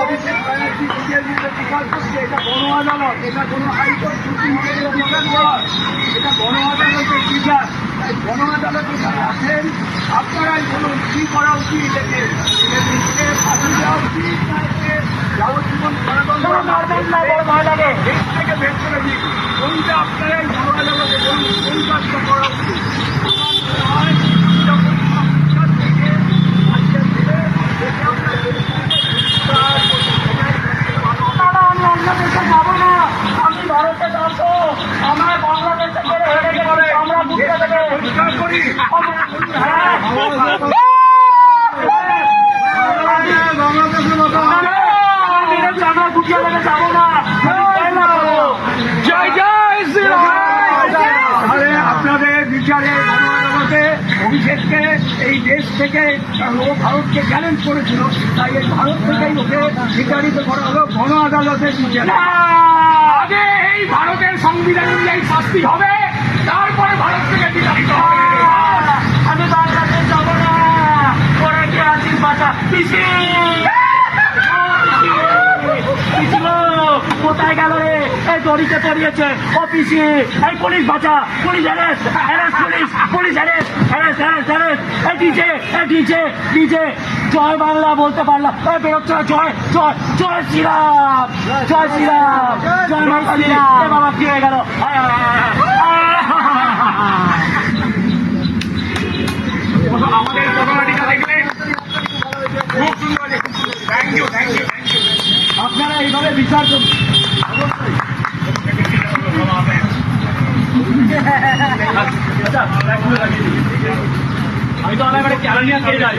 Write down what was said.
অভিষেক ব্যানার্জি নিজের মুখে স্বীকার করছে এটা গণ আদালত, এটা কোনো হাইকোর্ট সুপ্রিম কোর্টের বিচার নয়, এটা গণ আদালতের বিচার। তাই গণ আদালতে যারা আছেন আপনারাই বলুন কি করা উচিত। এটাকে ফাঁসি দেওয়া উচিত না একে যাবজ্জীবন কারাদণ্ড দেশ থেকে বের করে দিন। কোনটা আপনারাই গণ আদালতে বলুন কোন কাজটা করা উচিত। আপনাদের বিচারে গণ আদালতে অভিষেককে এই দেশ থেকে ও ভারতকে চ্যালেঞ্জ করেছিল, তাই এই ভারত থেকেই ওকে বিচারিত করা হলো গণ আদালতের বিচারে। আগে এই ভারতের সংবিধান অনুযায়ী শাস্তি হবে, তারপরে ভারত থেকে বিচারিত হবে। আমি বাংলাদেশ যাব না, ওরা কে আছিস বাঁচা পিসি কোথায় গেল রে? এই দড়িতে পড়িয়েছে ও পিসি। এই পুলিশ বাঁচা, police arrest, arrest police, police arrest, arrest, arrest, arrest. এই ডিজে, এই ডিজে, ডিজে জয় বাংলা বলতে পারলাম। এই বেরোচ্ছে জয় জয় জয় শ্রীরাম, জয় শ্রীরাম, জয় মা শ্রীরাম। এ বাবা কি হয়ে গেল? আমাদের ঘটনাটিটা দেখলে খুব সুন্দর। Thank you, thank you, thank you. আপনারা এইভাবে বিচার করুন। আমি তো অনেক চ্যালেঞ্জ নিয়ে যাই।